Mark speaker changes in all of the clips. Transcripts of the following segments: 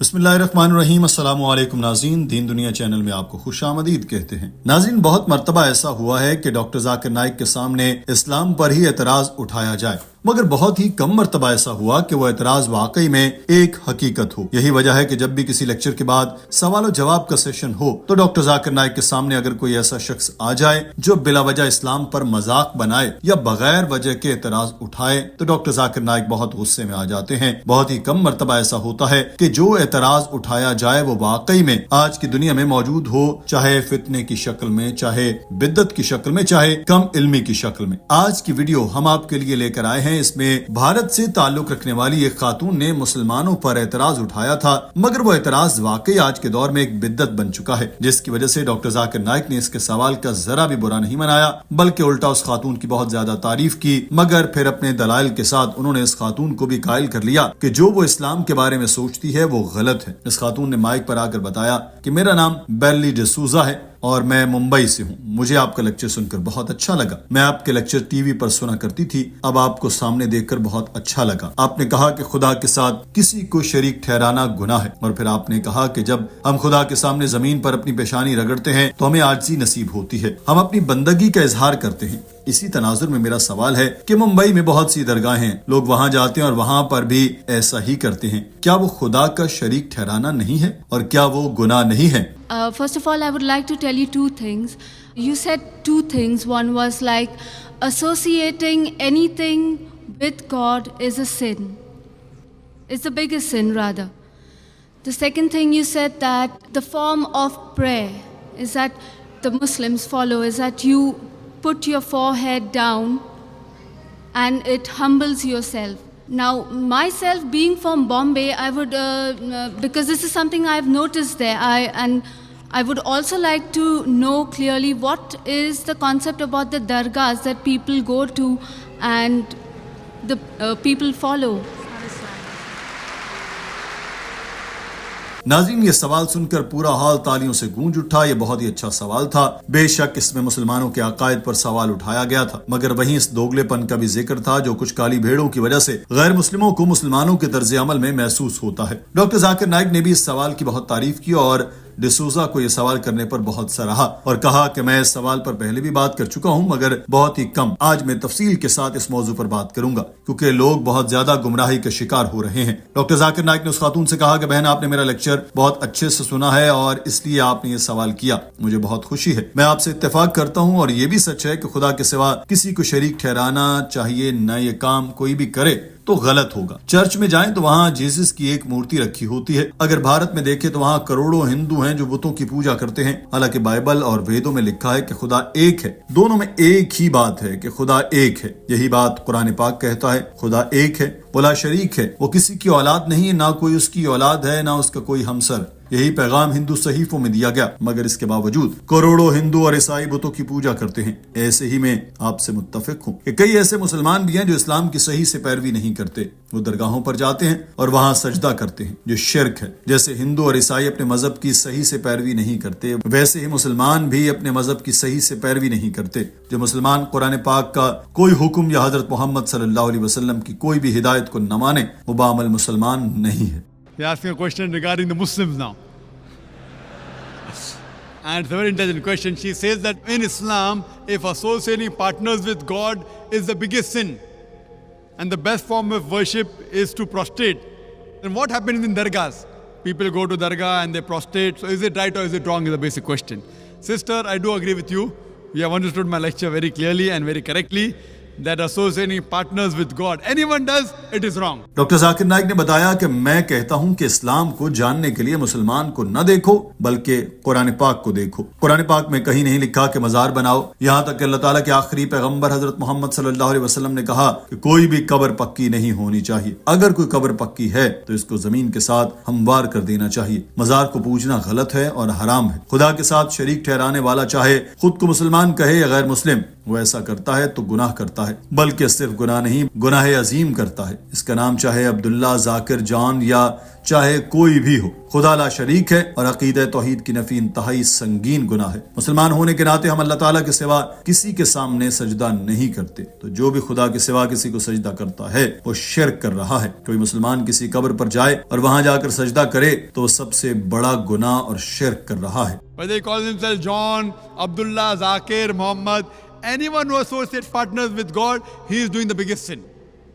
Speaker 1: بسم اللہ الرحمن الرحیم۔ السلام علیکم ناظرین، دین دنیا چینل میں آپ کو خوش آمدید کہتے ہیں۔ ناظرین، بہت مرتبہ ایسا ہوا ہے کہ ڈاکٹر ذاکر نائک کے سامنے اسلام پر ہی اعتراض اٹھایا جائے، مگر بہت ہی کم مرتبہ ایسا ہوا کہ وہ اعتراض واقعی میں ایک حقیقت ہو۔ یہی وجہ ہے کہ جب بھی کسی لیکچر کے بعد سوال و جواب کا سیشن ہو تو ڈاکٹر ذاکر نائک کے سامنے اگر کوئی ایسا شخص آ جائے جو بلا وجہ اسلام پر مذاق بنائے یا بغیر وجہ کے اعتراض اٹھائے تو ڈاکٹر ذاکر نائک بہت غصے میں آ جاتے ہیں۔ بہت ہی کم مرتبہ ایسا ہوتا ہے کہ جو اعتراض اٹھایا جائے وہ واقعی میں آج کی دنیا میں موجود ہو، چاہے فتنے کی شکل میں، چاہے بدعت کی شکل میں، چاہے کم علمی کی شکل میں۔ آج کی ویڈیو ہم آپ کے لیے لے کر آئے ہیں۔ اس میں بھارت سے تعلق رکھنے والی ایک خاتون نے مسلمانوں پر اعتراض اٹھایا تھا، مگر وہ اعتراض واقعی آج کے دور میں ایک بدعت بن چکا ہے، جس کی وجہ سے ڈاکٹر ذاکر نائک نے اس کے سوال کا ذرا بھی برا نہیں منایا، بلکہ الٹا اس خاتون کی بہت زیادہ تعریف کی، مگر پھر اپنے دلائل کے ساتھ انہوں نے اس خاتون کو بھی قائل کر لیا کہ جو وہ اسلام کے بارے میں سوچتی ہے وہ غلط ہے۔ اس خاتون نے مائک پر آ کر بتایا کہ میرا نام بیلی ڈسوزا ہے اور میں ممبئی سے ہوں، مجھے آپ کا لیکچر سن کر بہت اچھا لگا، میں آپ کے لیکچر ٹی وی پر سنا کرتی تھی، اب آپ کو سامنے دیکھ کر بہت اچھا لگا۔ آپ نے کہا کہ خدا کے ساتھ کسی کو شریک ٹھہرانا گناہ ہے، اور پھر آپ نے کہا کہ جب ہم خدا کے سامنے زمین پر اپنی پیشانی رگڑتے ہیں تو ہمیں عاجزی نصیب ہوتی ہے، ہم اپنی بندگی کا اظہار کرتے ہیں۔ اسی تناظر میں میرا سوال ہے کہ ممبئی میں بہت سی درگاہیں ہیں، لوگ وہاں جاتے ہیں اور وہاں پر بھی ایسا ہی کرتے ہیں، کیا وہ خدا کا شریک ٹھہرانا نہیں ہے اور کیا وہ گناہ نہیں ہے؟
Speaker 2: First of all, I would like to tell you two things. You said two things. One was like associating anything with God is a sin. It's the biggest sin, rather. The second thing you said that the form of prayer is that the Muslims follow is that you put your forehead down and it humbles yourself. Now, myself being from Bombay, I would, because this is something I've noticed there, I would also like to know clearly what is the concept about the dargahs that people go to and the people follow.
Speaker 1: ناظرین، یہ سوال سن کر پورا hall تالیوں سے گونج اٹھا۔ یہ بہت ہی اچھا سوال تھا، بے شک اس میں مسلمانوں کے عقائد پر سوال اٹھایا گیا تھا، مگر وہیں اس دوگلے پن کا بھی ذکر تھا جو کچھ کالی بھیڑوں کی وجہ سے غیر مسلموں کو مسلمانوں کے طرز عمل میں محسوس ہوتا ہے۔ ڈاکٹر ذاکر نائک نے بھی اس سوال کی بہت تعریف کی اور ڈسوزا کو یہ سوال کرنے پر بہت سراہا اور کہا کہ میں اس سوال پر پہلے بھی بات کر چکا ہوں، مگر بہت ہی کم، آج میں تفصیل کے ساتھ اس موضوع پر بات کروں گا کیونکہ لوگ بہت زیادہ گمراہی کا شکار ہو رہے ہیں۔ ڈاکٹر ذاکر نائک نے اس خاتون سے کہا کہ بہن، آپ نے میرا لیکچر بہت اچھے سے سنا ہے اور اس لیے آپ نے یہ سوال کیا، مجھے بہت خوشی ہے، میں آپ سے اتفاق کرتا ہوں اور یہ بھی سچ ہے کہ خدا کے سوا کسی کو شریک ٹھہرانا چاہیے نہ، یہ کام کوئی بھی کرے تو غلط ہوگا۔ چرچ میں جائیں تو وہاں جیسس کی ایک مورتی رکھی ہوتی ہے، اگر بھارت میں دیکھیں تو وہاں کروڑوں ہندو ہیں جو بتوں کی پوجا کرتے ہیں، حالانکہ بائبل اور ویدوں میں لکھا ہے کہ خدا ایک ہے، دونوں میں ایک ہی بات ہے کہ خدا ایک ہے۔ یہی بات قرآن پاک کہتا ہے، خدا ایک ہے، ولا شریک ہے، وہ کسی کی اولاد نہیں، نہ کوئی اس کی اولاد ہے، نہ اس کا کوئی ہمسر۔ یہی پیغام ہندو صحیفوں میں دیا گیا، مگر اس کے باوجود کروڑوں ہندو اور عیسائی بتوں کی پوجا کرتے ہیں۔ ایسے ہی میں آپ سے متفق ہوں کہ کئی ایسے مسلمان بھی ہیں جو اسلام کی صحیح سے پیروی نہیں کرتے، وہ درگاہوں پر جاتے ہیں اور وہاں سجدہ کرتے ہیں، جو شرک ہے۔ جیسے ہندو اور عیسائی اپنے مذہب کی صحیح سے پیروی نہیں کرتے، ویسے ہی مسلمان بھی اپنے مذہب کی صحیح سے پیروی نہیں کرتے۔ جو مسلمان قرآن پاک کا کوئی حکم یا حضرت محمد صلی اللہ علیہ وسلم کی کوئی بھی ہدایت کو نہ مانے، وہ بعمل مسلمان نہیں ہے۔
Speaker 3: You're asking a question regarding the Muslims now. And it's a very intelligent question. She says that in Islam, if associating partners with God is the biggest sin, and the best form of worship is to prostrate, then what happens in dargahs? People go to dargah and they prostrate. So is it right or is it wrong is the basic question. Sister, I do agree with you. You have understood my lecture very clearly and very correctly. That associating partners with God, anyone does, it is wrong.
Speaker 1: Doctor Zakir Naik نے بتایا کہ میں کہتا ہوں کہ اسلام کو جاننے کے لیے مسلمان کو نہ دیکھو بلکہ قرآن پاک کو دیکھو۔ قرآن پاک میں کہیں نہیں لکھا کہ مزار بناؤ، یہاں تک کہ اللہ تعالیٰ کے آخری پیغمبر حضرت محمد صلی اللہ علیہ وسلم نے کہا کہ کوئی بھی قبر پکی نہیں ہونی چاہیے، اگر کوئی قبر پکی ہے تو اس کو زمین کے ساتھ ہموار کر دینا چاہیے۔ مزار کو پوجنا غلط ہے اور حرام ہے۔ خدا کے ساتھ شریک ٹھہرانے والا چاہے خود کو مسلمان کہے یا غیر مسلم، وہ ایسا کرتا ہے تو گناہ کرتا کرتا ہے، بلکہ صرف گناہ نہیں گناہ عظیم کرتا ہے۔ اس کا نام چاہے عبداللہ، ذاکر، جان یا چاہے کوئی بھی ہو، خدا لا شریک ہے، اور عقیدہ توحید کی نفی انتہائی سنگین گناہ ہے۔ مسلمان ہونے کے ناطے ہم اللہ تعالیٰ کے سوا کسی کے سامنے سجدہ نہیں کرتے، تو جو بھی خدا کے سوا کسی کو سجدہ کرتا ہے وہ شرک کر رہا ہے۔ کوئی مسلمان کسی قبر پر جائے اور وہاں جا کر سجدہ کرے تو وہ سب سے بڑا گناہ اور شرک کر رہا ہے۔
Speaker 3: Whether he calls himself John, Abdullah, Zakir, Muhammad, anyone who associates partners with God, he is doing the biggest sin.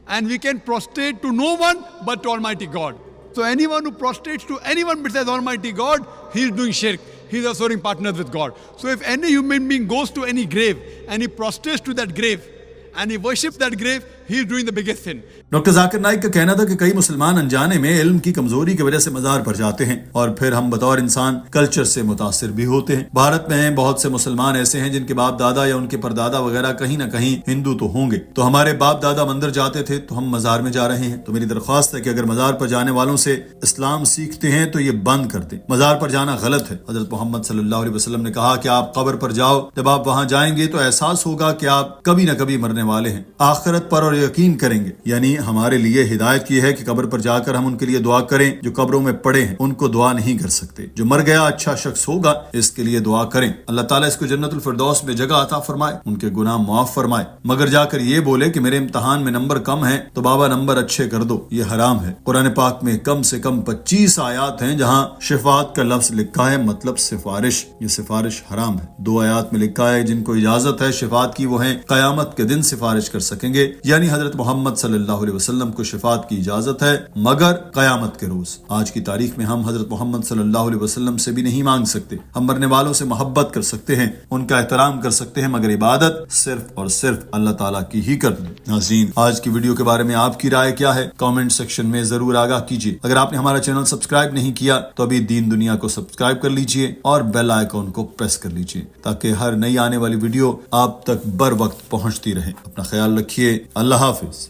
Speaker 3: And we can prostrate to no one but to Almighty God. So anyone who prostrates to anyone besides Almighty God, he is doing shirk. He is associating partners with God. So if any human being goes to any grave and he prostrates to that grave and he worships that grave, he is doing the biggest sin.
Speaker 1: Doctor Zakir Naik کا کہنا تھا کہ کئی مسلمان انجانے میں علم کی کمزوری کی وجہ سے مزار پر جاتے ہیں، اور پھر ہم بطور انسان کلچر سے متاثر بھی ہوتے ہیں۔ بھارت میں بہت سے مسلمان ایسے ہیں جن کے باپ دادا یا ان کے پردادا وغیرہ کہیں نہ کہیں ہندو تو ہوں گے، تو ہمارے باپ دادا مندر جاتے تھے تو ہم مزار میں جا رہے ہیں۔ تو میری درخواست ہے کہ اگر مزار پر جانے والوں سے اسلام سیکھتے ہیں تو یہ بند کر دیں۔ مزار پر جانا غلط ہے۔ حضرت محمد صلی اللہ علیہ وسلم نے کہا کہ آپ قبر پر جاؤ، جب آپ وہاں جائیں گے تو احساس ہوگا کہ آپ کبھی نہ کبھی مرنے والے ہیں، آخرت پر اور یقین کریں گے۔ یعنی ہمارے لیے ہدایت کی ہے کہ قبر پر جا کر ہم ان کے لیے دعا کریں۔ جو قبروں میں پڑے ہیں ان کو دعا نہیں کر سکتے، جو مر گیا اچھا شخص ہوگا اس کے لیے دعا کریں، اللہ تعالیٰ اس کو جنت الفردوس میں جگہ عطا فرمائے، ان کے گناہ معاف فرمائے۔ مگر جا کر یہ بولے کہ میرے امتحان میں نمبر کم ہیں تو بابا نمبر اچھے کر دو، یہ حرام ہے۔ قرآن پاک میں کم سے کم 25 آیات ہیں جہاں شفاعت کا لفظ لکھا ہے، مطلب سفارش، یہ سفارش حرام ہے۔ 2 آیات میں لکھا ہے جن کو اجازت ہے شفاعت کی وہ ہیں قیامت کے دن سفارش کر سکیں گے، یعنی حضرت محمد صلی اللہ علیہ وسلم کو شفاعت کی اجازت ہے مگر قیامت کے روز۔ آج کی تاریخ میں ہم حضرت محمد صلی اللہ علیہ وسلم سے بھی نہیں مانگ سکتے، ہم مرنے والوں سے محبت کر سکتے ہیں، ان کا احترام کر سکتے ہیں، مگر عبادت صرف اور صرف اللہ تعالیٰ کی ہی کرنی۔ ناظرین، آج کی ویڈیو کے بارے میں آپ کی رائے کیا ہے؟ کامنٹ سیکشن میں ضرور آگاہ کیجیے۔ اگر آپ نے ہمارا چینل سبسکرائب نہیں کیا تو ابھی دین دنیا کو سبسکرائب کر لیجیے اور بیل آئیکن کو پریس کر لیجیے تاکہ ہر نئی آنے والی ویڈیو آپ تک بر وقت پہنچتی رہے۔ اپنا خیال رکھیے، اللہ حافظ۔